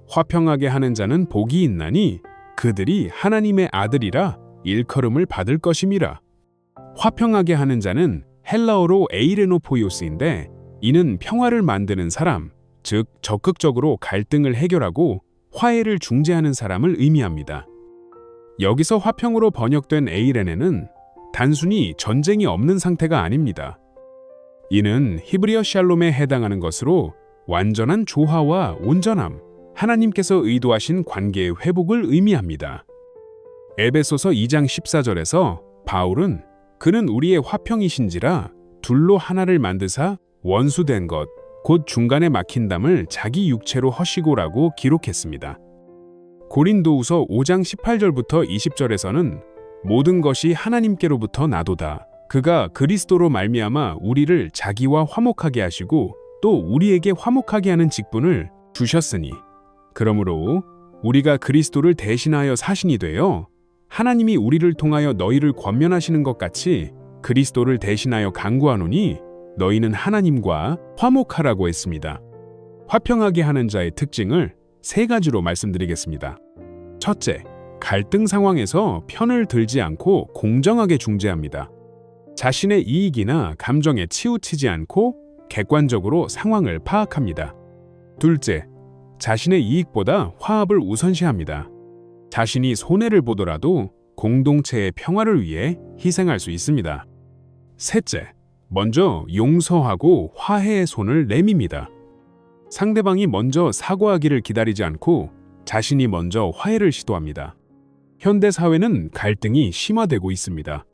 화평하게 하는 자는 복이 있나니 그들이 하나님의 아들이라 일컬음을 받을 것임이라. 화평하게 하는 자는 헬라어로 에이레노포이오스인데 이는 평화를 만드는 사람, 즉 적극적으로 갈등을 해결하고 화해를 중재하는 사람을 의미합니다. 여기서 화평으로 번역된 에이레네는 단순히 전쟁이 없는 상태가 아닙니다. 이는 히브리어 샬롬에 해당하는 것으로 완전한 조화와 온전함, 하나님께서 의도하신 관계의 회복을 의미합니다. 에베소서 2장 14절에서 바울은 그는 우리의 화평이신지라 둘로 하나를 만드사 원수된 것, 곧 중간에 막힌 담을 자기 육체로 허시고라고 기록했습니다. 고린도후서 5장 18절부터 20절에서는 모든 것이 하나님께로부터 나도다. 그가 그리스도로 말미암아 우리를 자기와 화목하게 하시고 또 우리에게 화목하게 하는 직분을 주셨으니 그러므로 우리가 그리스도를 대신하여 사신이 되어 하나님이 우리를 통하여 너희를 권면하시는 것 같이 그리스도를 대신하여 간구하노니 너희는 하나님과 화목하라고 했습니다. 화평하게 하는 자의 특징을 3가지로 말씀드리겠습니다. 첫째, 갈등 상황에서 편을 들지 않고 공정하게 중재합니다. 자신의 이익이나 감정에 치우치지 않고 객관적으로 상황을 파악합니다. 둘째, 자신의 이익보다 화합을 우선시합니다. 자신이 손해를 보더라도 공동체의 평화를 위해 희생할 수 있습니다. 셋째, 먼저 용서하고 화해의 손을 내밉니다. 상대방이 먼저 사과하기를 기다리지 않고 자신이 먼저 화해를 시도합니다. 현대 사회는 갈등이 심화되고 있습니다.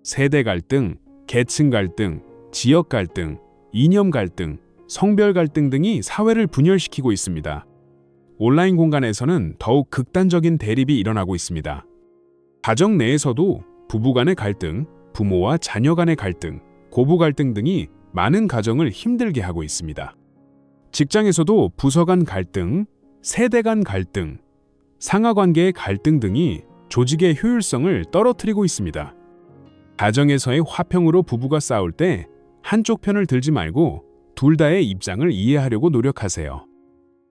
세대 갈등, 계층 갈등, 지역 갈등, 이념 갈등, 성별 갈등 등이 사회를 분열시키고 있습니다. 온라인 공간에서는 더욱 극단적인 대립이 일어나고 있습니다. 가정 내에서도 부부 간의 갈등, 부모와 자녀 간의 갈등, 고부 갈등 등이 많은 가정을 힘들게 하고 있습니다. 직장에서도 부서 간 갈등, 세대 간 갈등, 상하관계의 갈등 등이 조직의 효율성을 떨어뜨리고 있습니다. 가정에서의 화평으로 부부가 싸울 때 한쪽 편을 들지 말고 둘 다의 입장을 이해하려고 노력하세요.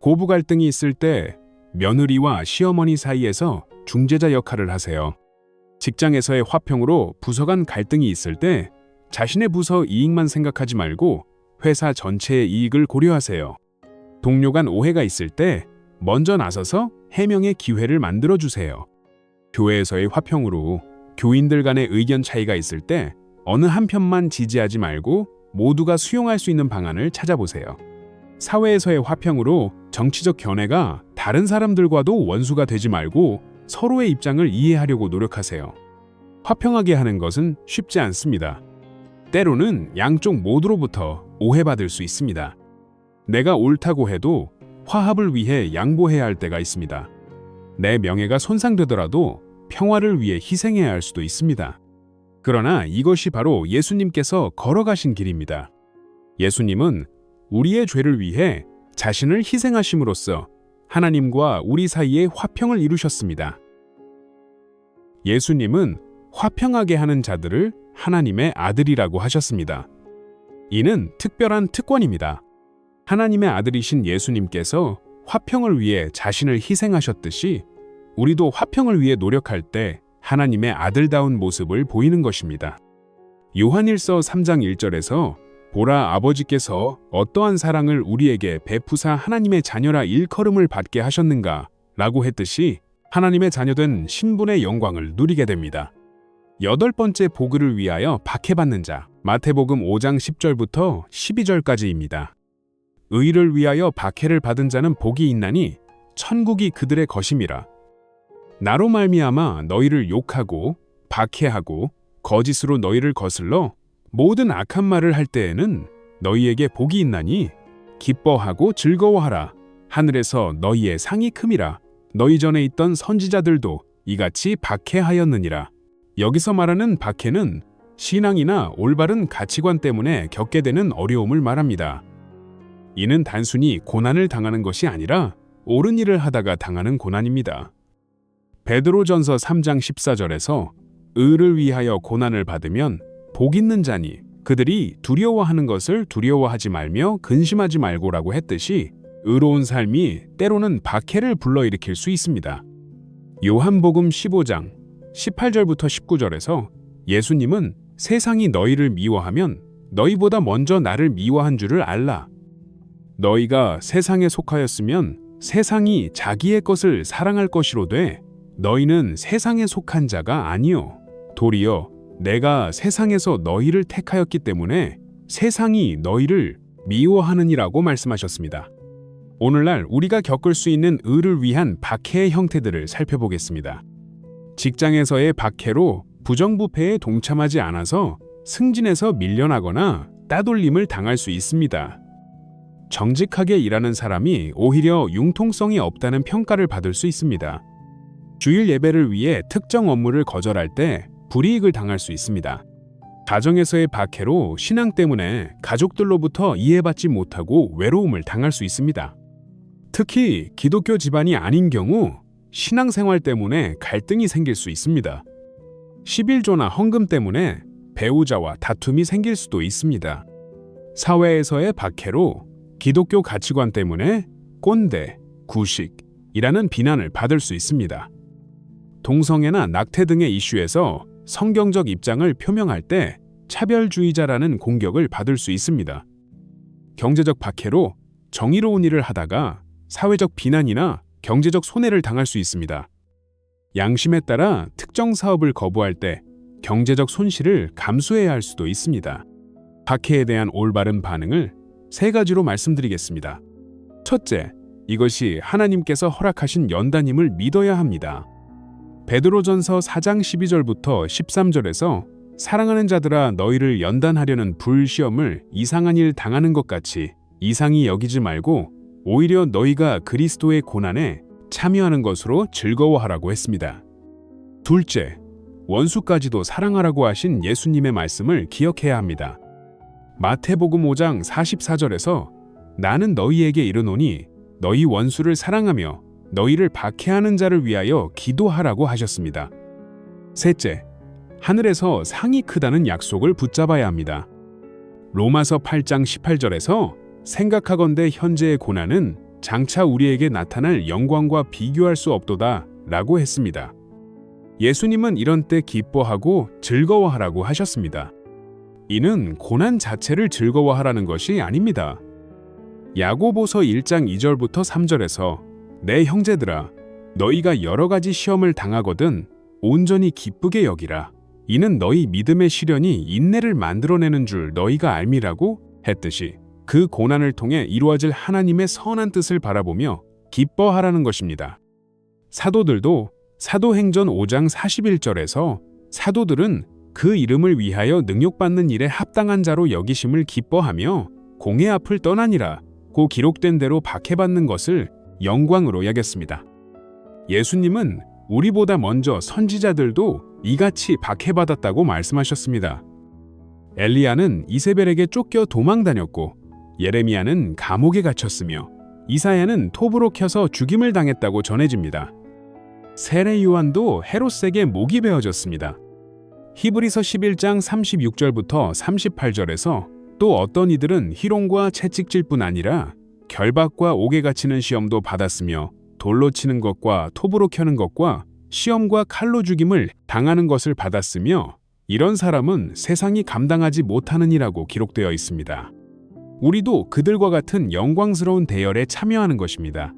고부 갈등이 있을 때 며느리와 시어머니 사이에서 중재자 역할을 하세요. 직장에서의 화평으로 부서 간 갈등이 있을 때 자신의 부서 이익만 생각하지 말고 회사 전체의 이익을 고려하세요. 동료 간 오해가 있을 때 먼저 나서서 해명의 기회를 만들어주세요. 교회에서의 화평으로 교인들 간의 의견 차이가 있을 때 어느 한편만 지지하지 말고 모두가 수용할 수 있는 방안을 찾아보세요. 사회에서의 화평으로 정치적 견해가 다른 사람들과도 원수가 되지 말고 서로의 입장을 이해하려고 노력하세요. 화평하게 하는 것은 쉽지 않습니다. 때로는 양쪽 모두로부터 오해받을 수 있습니다. 내가 옳다고 해도 화합을 위해 양보해야 할 때가 있습니다. 내 명예가 손상되더라도 평화를 위해 희생해야 할 수도 있습니다. 그러나 이것이 바로 예수님께서 걸어가신 길입니다. 예수님은 우리의 죄를 위해 자신을 희생하심으로써 하나님과 우리 사이에 화평을 이루셨습니다. 예수님은 화평하게 하는 자들을 하나님의 아들이라고 하셨습니다. 이는 특별한 특권입니다. 하나님의 아들이신 예수님께서 화평을 위해 자신을 희생하셨듯이 우리도 화평을 위해 노력할 때 하나님의 아들다운 모습을 보이는 것입니다. 요한일서 3장 1절에서 보라 아버지께서 어떠한 사랑을 우리에게 베푸사 하나님의 자녀라 일컬음을 받게 하셨는가 라고 했듯이 하나님의 자녀된 신분의 영광을 누리게 됩니다. 8번째 보그를 위하여 박해받는 자, 마태복음 5장 10절부터 12절까지입니다. 의를 위하여 박해를 받은 자는 복이 있나니 천국이 그들의 것임이라. 나로 말미암아 너희를 욕하고 박해하고 거짓으로 너희를 거슬러 모든 악한 말을 할 때에는 너희에게 복이 있나니 기뻐하고 즐거워하라. 하늘에서 너희의 상이 큼이라. 너희 전에 있던 선지자들도 이같이 박해하였느니라. 여기서 말하는 박해는 신앙이나 올바른 가치관 때문에 겪게 되는 어려움을 말합니다. 이는 단순히 고난을 당하는 것이 아니라 옳은 일을 하다가 당하는 고난입니다. 베드로전서 3장 14절에서 의를 위하여 고난을 받으면 복 있는 자니 그들이 두려워하는 것을 두려워하지 말며 근심하지 말고라고 했듯이 의로운 삶이 때로는 박해를 불러일으킬 수 있습니다. 요한복음 15장 18절부터 19절에서 예수님은 세상이 너희를 미워하면 너희보다 먼저 나를 미워한 줄을 알라. 너희가 세상에 속하였으면 세상이 자기의 것을 사랑할 것이로되 너희는 세상에 속한 자가 아니요 도리어 내가 세상에서 너희를 택하였기 때문에 세상이 너희를 미워하느니라고 말씀하셨습니다. 오늘날 우리가 겪을 수 있는 의를 위한 박해의 형태들을 살펴보겠습니다. 직장에서의 박해로 부정부패에 동참하지 않아서 승진에서 밀려나거나 따돌림을 당할 수 있습니다. 정직하게 일하는 사람이 오히려 융통성이 없다는 평가를 받을 수 있습니다. 주일 예배를 위해 특정 업무를 거절할 때 불이익을 당할 수 있습니다. 가정에서의 박해로 신앙 때문에 가족들로부터 이해받지 못하고 외로움을 당할 수 있습니다. 특히 기독교 집안이 아닌 경우 신앙생활 때문에 갈등이 생길 수 있습니다. 11조나 헌금 때문에 배우자와 다툼이 생길 수도 있습니다. 사회에서의 박해로 기독교 가치관 때문에 꼰대, 구식이라는 비난을 받을 수 있습니다. 동성애나 낙태 등의 이슈에서 성경적 입장을 표명할 때 차별주의자라는 공격을 받을 수 있습니다. 경제적 박해로 정의로운 일을 하다가 사회적 비난이나 경제적 손해를 당할 수 있습니다. 양심에 따라 특정 사업을 거부할 때 경제적 손실을 감수해야 할 수도 있습니다. 박해에 대한 올바른 반응을 3가지로 말씀드리겠습니다. 첫째, 이것이 하나님께서 허락하신 연단임을 믿어야 합니다. 베드로전서 4장 12절부터 13절에서 사랑하는 자들아 너희를 연단하려는 불시험을 이상한 일 당하는 것 같이 이상히 여기지 말고 오히려 너희가 그리스도의 고난에 참여하는 것으로 즐거워하라고 했습니다. 둘째, 원수까지도 사랑하라고 하신 예수님의 말씀을 기억해야 합니다. 마태복음 5장 44절에서 나는 너희에게 이르노니 너희 원수를 사랑하며 너희를 박해하는 자를 위하여 기도하라고 하셨습니다. 셋째, 하늘에서 상이 크다는 약속을 붙잡아야 합니다. 로마서 8장 18절에서 생각하건대 현재의 고난은 장차 우리에게 나타날 영광과 비교할 수 없도다 라고 했습니다. 예수님은 이런 때 기뻐하고 즐거워하라고 하셨습니다. 이는 고난 자체를 즐거워하라는 것이 아닙니다. 야고보서 1장 2절부터 3절에서 내 형제들아 너희가 여러 가지 시험을 당하거든 온전히 기쁘게 여기라. 이는 너희 믿음의 시련이 인내를 만들어내는 줄 너희가 알미라고 했듯이 그 고난을 통해 이루어질 하나님의 선한 뜻을 바라보며 기뻐하라는 것입니다. 사도들도 사도행전 5장 41절에서 사도들은 그 이름을 위하여 능욕받는 일에 합당한 자로 여기심을 기뻐하며 공의 앞을 떠나니라 고 기록된 대로 박해받는 것을 영광으로 여겼습니다. 예수님은 우리보다 먼저 선지자들도 이같이 박해받았다고 말씀하셨습니다. 엘리야는 이세벨에게 쫓겨 도망다녔고 예레미야는 감옥에 갇혔으며 이사야는 톱으로 켜서 죽임을 당했다고 전해집니다. 세례 요한도 헤롯에게 목이 베어졌습니다. 히브리서 11장 36절부터 38절에서 또 어떤 이들은 희롱과 채찍질뿐 아니라 결박과 옥에 갇히는 시험도 받았으며 돌로 치는 것과 톱으로 켜는 것과 시험과 칼로 죽임을 당하는 것을 받았으며 이런 사람은 세상이 감당하지 못하느니라고 기록되어 있습니다. 우리도 그들과 같은 영광스러운 대열에 참여하는 것입니다.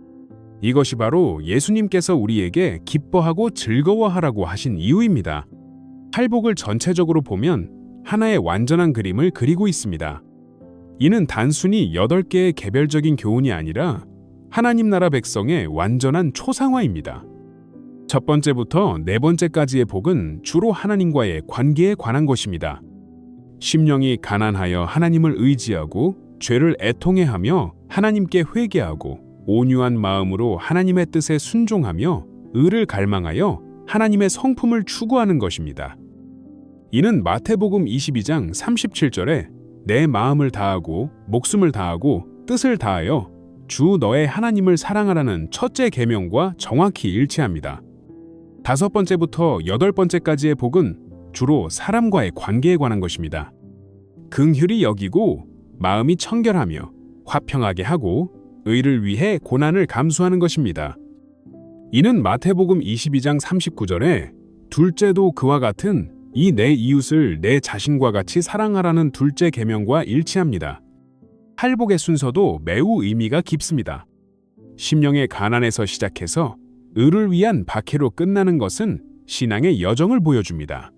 이것이 바로 예수님께서 우리에게 기뻐하고 즐거워하라고 하신 이유입니다. 팔복을 전체적으로 보면 하나의 완전한 그림을 그리고 있습니다. 이는 단순히 8개의 개별적인 교훈이 아니라 하나님 나라 백성의 완전한 초상화입니다. 첫 번째부터 네 번째까지의 복은 주로 하나님과의 관계에 관한 것입니다. 심령이 가난하여 하나님을 의지하고 죄를 애통해하며 하나님께 회개하고 온유한 마음으로 하나님의 뜻에 순종하며 의를 갈망하여 하나님의 성품을 추구하는 것입니다. 이는 마태복음 22장 37절에 내 마음을 다하고 목숨을 다하고 뜻을 다하여 주 너의 하나님을 사랑하라는 첫째 계명과 정확히 일치합니다. 5번째부터 8번째까지의 복은 주로 사람과의 관계에 관한 것입니다. 긍휼히 여기고 마음이 청결하며 화평하게 하고 의를 위해 고난을 감수하는 것입니다. 이는 마태복음 22장 39절에 둘째도 그와 같은 이 내 이웃을 내 자신과 같이 사랑하라는 둘째 계명과 일치합니다. 팔복의 순서도 매우 의미가 깊습니다. 심령의 가난에서 시작해서 의를 위한 박해로 끝나는 것은 신앙의 여정을 보여줍니다.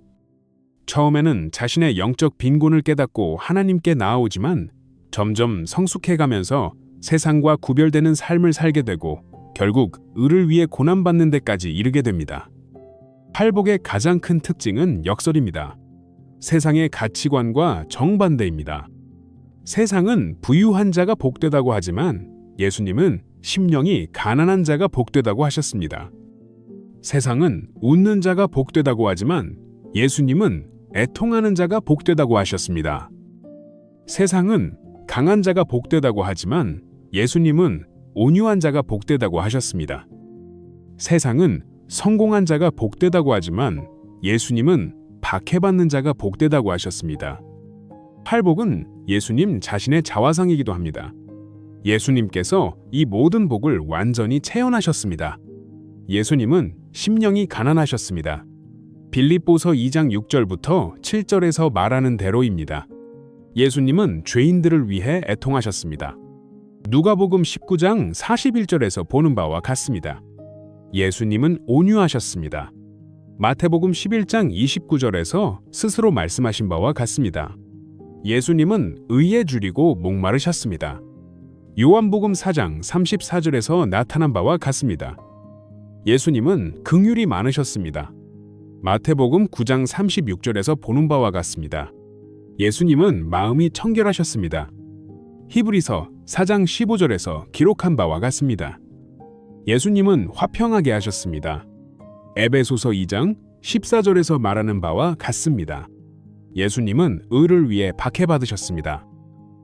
처음에는 자신의 영적 빈곤을 깨닫고 하나님께 나아오지만 점점 성숙해가면서 세상과 구별되는 삶을 살게 되고 결국 의를 위해 고난받는 데까지 이르게 됩니다. 팔복의 가장 큰 특징은 역설입니다. 세상의 가치관과 정반대입니다. 세상은 부유한 자가 복되다고 하지만 예수님은 심령이 가난한 자가 복되다고 하셨습니다. 세상은 웃는 자가 복되다고 하지만 예수님은 애통하는 자가 복되다고 하셨습니다. 세상은 강한 자가 복되다고 하지만 예수님은 온유한 자가 복되다고 하셨습니다. 세상은 성공한 자가 복되다고 하지만 예수님은 박해받는 자가 복되다고 하셨습니다. 팔복은 예수님 자신의 자화상이기도 합니다. 예수님께서 이 모든 복을 완전히 체현하셨습니다. 예수님은 심령이 가난하셨습니다. 빌립보서 2장 6절부터 7절에서 말하는 대로입니다. 예수님은 죄인들을 위해 애통하셨습니다. 누가복음 19장 41절에서 보는 바와 같습니다. 예수님은 온유하셨습니다. 마태복음 11장 29절에서 스스로 말씀하신 바와 같습니다. 예수님은 의에 줄이고 목마르셨습니다. 요한복음 4장 34절에서 나타난 바와 같습니다. 예수님은 긍휼이 많으셨습니다. 마태복음 9장 36절에서 보는 바와 같습니다. 예수님은 마음이 청결하셨습니다. 히브리서 4장 15절에서 기록한 바와 같습니다. 예수님은 화평하게 하셨습니다. 에베소서 2장 14절에서 말하는 바와 같습니다. 예수님은 의를 위해 박해받으셨습니다.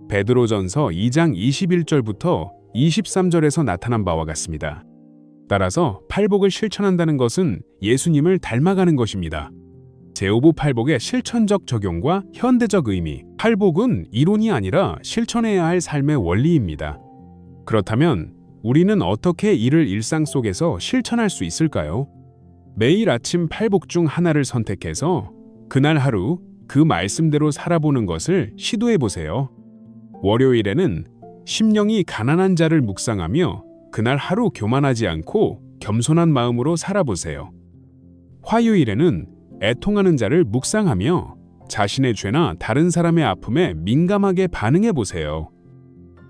베드로전서 2장 21절부터 23절에서 나타난 바와 같습니다. 따라서 팔복을 실천한다는 것은 예수님을 닮아가는 것입니다. 제오부 팔복의 실천적 적용과 현대적 의미, 팔복은 이론이 아니라 실천해야 할 삶의 원리입니다. 그렇다면 우리는 어떻게 이를 일상 속에서 실천할 수 있을까요? 매일 아침 팔복 중 하나를 선택해서 그날 하루 그 말씀대로 살아보는 것을 시도해 보세요. 월요일에는 심령이 가난한 자를 묵상하며 그날 하루 교만하지 않고 겸손한 마음으로 살아보세요. 화요일에는 애통하는 자를 묵상하며 자신의 죄나 다른 사람의 아픔에 민감하게 반응해 보세요.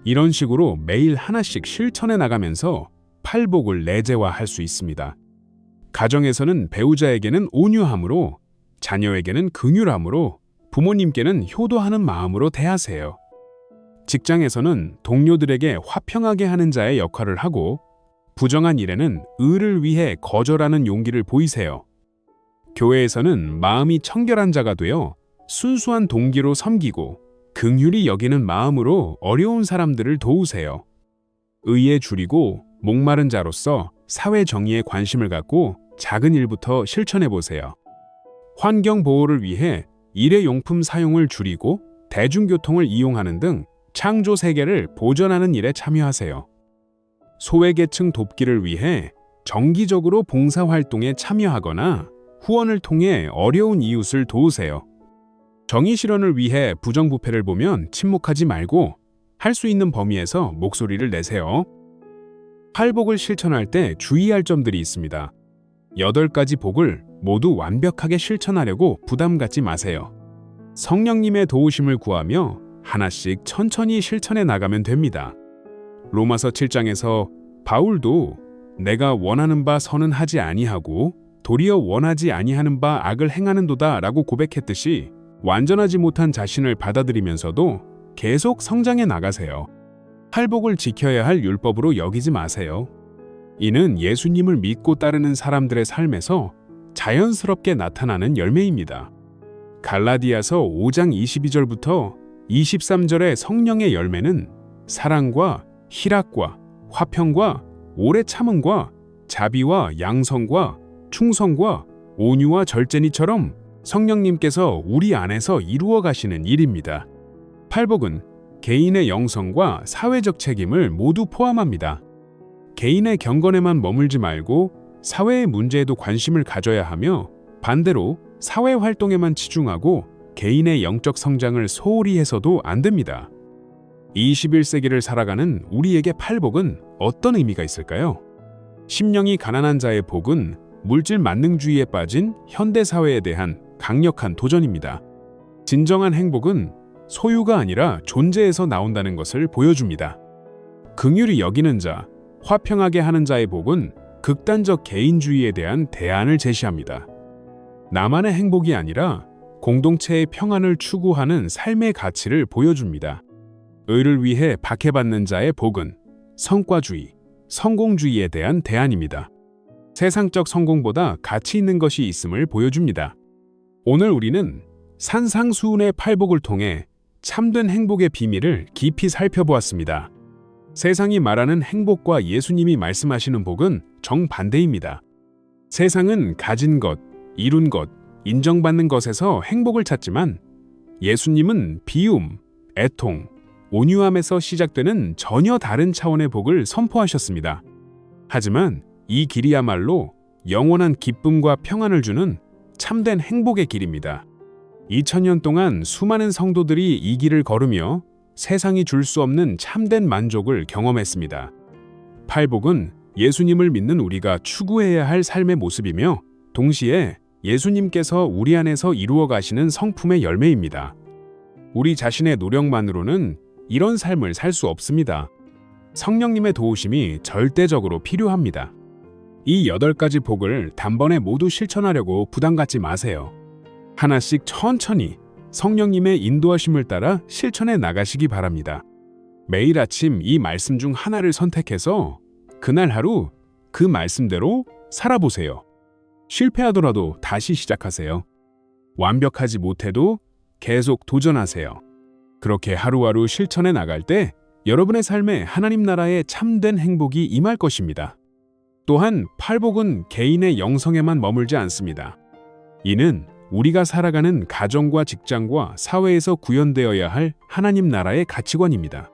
이런 식으로 매일 하나씩 실천해 나가면서 팔복을 내재화할 수 있습니다. 가정에서는 배우자에게는 온유함으로, 자녀에게는 긍휼함으로, 부모님께는 효도하는 마음으로 대하세요. 직장에서는 동료들에게 화평하게 하는 자의 역할을 하고, 부정한 일에는 의를 위해 거절하는 용기를 보이세요. 교회에서는 마음이 청결한 자가 되어 순수한 동기로 섬기고 긍휼히 여기는 마음으로 어려운 사람들을 도우세요. 의에 줄이고 목마른 자로서 사회 정의에 관심을 갖고 작은 일부터 실천해 보세요. 환경 보호를 위해 일회용품 사용을 줄이고 대중교통을 이용하는 등 창조 세계를 보전하는 일에 참여하세요. 소외계층 돕기를 위해 정기적으로 봉사활동에 참여하거나 후원을 통해 어려운 이웃을 도우세요. 정의 실현을 위해 부정부패를 보면 침묵하지 말고 할 수 있는 범위에서 목소리를 내세요. 팔복을 실천할 때 주의할 점들이 있습니다. 8가지 복을 모두 완벽하게 실천하려고 부담 갖지 마세요. 성령님의 도우심을 구하며 하나씩 천천히 실천해 나가면 됩니다. 로마서 7장에서 바울도 내가 원하는 바 선은 하지 아니하고 도리어 원하지 아니하는 바 악을 행하는도다 라고 고백했듯이 완전하지 못한 자신을 받아들이면서도 계속 성장해 나가세요. 팔복을 지켜야 할 율법으로 여기지 마세요. 이는 예수님을 믿고 따르는 사람들의 삶에서 자연스럽게 나타나는 열매입니다. 갈라디아서 5장 22절부터 23절의 성령의 열매는 사랑과 희락과 화평과 오래 참음과 자비와 양성과 충성과 온유와 절제니처럼 성령님께서 우리 안에서 이루어 가시는 일입니다. 팔복은 개인의 영성과 사회적 책임을 모두 포함합니다. 개인의 경건에만 머물지 말고 사회의 문제에도 관심을 가져야 하며 반대로 사회 활동에만 치중하고 개인의 영적 성장을 소홀히 해서도 안 됩니다. 21세기를 살아가는 우리에게 팔복은 어떤 의미가 있을까요? 심령이 가난한 자의 복은 물질 만능주의에 빠진 현대사회에 대한 강력한 도전입니다. 진정한 행복은 소유가 아니라 존재에서 나온다는 것을 보여줍니다. 긍휼히 여기는 자, 화평하게 하는 자의 복은 극단적 개인주의에 대한 대안을 제시합니다. 나만의 행복이 아니라 공동체의 평안을 추구하는 삶의 가치를 보여줍니다. 의를 위해 박해받는 자의 복은 성과주의, 성공주의에 대한 대안입니다. 세상적 성공보다 가치 있는 것이 있음을 보여줍니다. 오늘 우리는 산상수훈의 팔복을 통해 참된 행복의 비밀을 깊이 살펴보았습니다. 세상이 말하는 행복과 예수님이 말씀하시는 복은 정반대입니다. 세상은 가진 것, 이룬 것, 인정받는 것에서 행복을 찾지만 예수님은 비움, 애통, 온유함에서 시작되는 전혀 다른 차원의 복을 선포하셨습니다. 하지만 이 길이야말로 영원한 기쁨과 평안을 주는 참된 행복의 길입니다. 2000년 동안 수많은 성도들이 이 길을 걸으며 세상이 줄 수 없는 참된 만족을 경험했습니다. 팔복은 예수님을 믿는 우리가 추구해야 할 삶의 모습이며 동시에 예수님께서 우리 안에서 이루어 가시는 성품의 열매입니다. 우리 자신의 노력만으로는 이런 삶을 살 수 없습니다. 성령님의 도우심이 절대적으로 필요합니다. 이 8가지 복을 단번에 모두 실천하려고 부담 갖지 마세요. 하나씩 천천히 성령님의 인도하심을 따라 실천해 나가시기 바랍니다. 매일 아침 이 말씀 중 하나를 선택해서 그날 하루 그 말씀대로 살아보세요. 실패하더라도 다시 시작하세요. 완벽하지 못해도 계속 도전하세요. 그렇게 하루하루 실천해 나갈 때 여러분의 삶에 하나님 나라의 참된 행복이 임할 것입니다. 또한 팔복은 개인의 영성에만 머물지 않습니다. 이는 우리가 살아가는 가정과 직장과 사회에서 구현되어야 할 하나님 나라의 가치관입니다.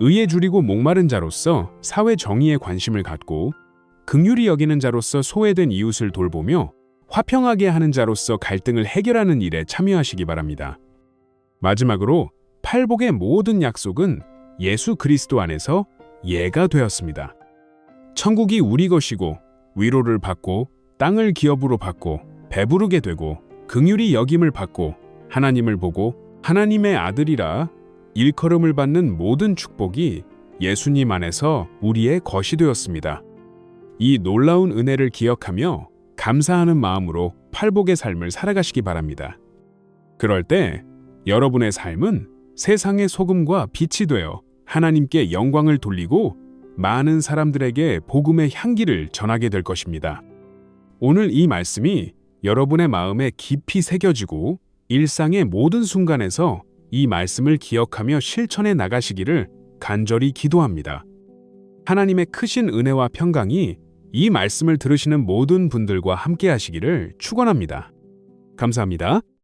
의에 줄이고 목마른 자로서 사회 정의에 관심을 갖고 긍휼히 여기는 자로서 소외된 이웃을 돌보며 화평하게 하는 자로서 갈등을 해결하는 일에 참여하시기 바랍니다. 마지막으로 팔복의 모든 약속은 예수 그리스도 안에서 예가 되었습니다. 천국이 우리 것이고 위로를 받고 땅을 기업으로 받고 배부르게 되고 긍휼히 여김을 받고 하나님을 보고 하나님의 아들이라 일컬음을 받는 모든 축복이 예수님 안에서 우리의 것이 되었습니다. 이 놀라운 은혜를 기억하며 감사하는 마음으로 팔복의 삶을 살아가시기 바랍니다. 그럴 때 여러분의 삶은 세상의 소금과 빛이 되어 하나님께 영광을 돌리고 많은 사람들에게 복음의 향기를 전하게 될 것입니다. 오늘 이 말씀이 여러분의 마음에 깊이 새겨지고 일상의 모든 순간에서 이 말씀을 기억하며 실천해 나가시기를 간절히 기도합니다. 하나님의 크신 은혜와 평강이 이 말씀을 들으시는 모든 분들과 함께 하시기를 축원합니다. 감사합니다.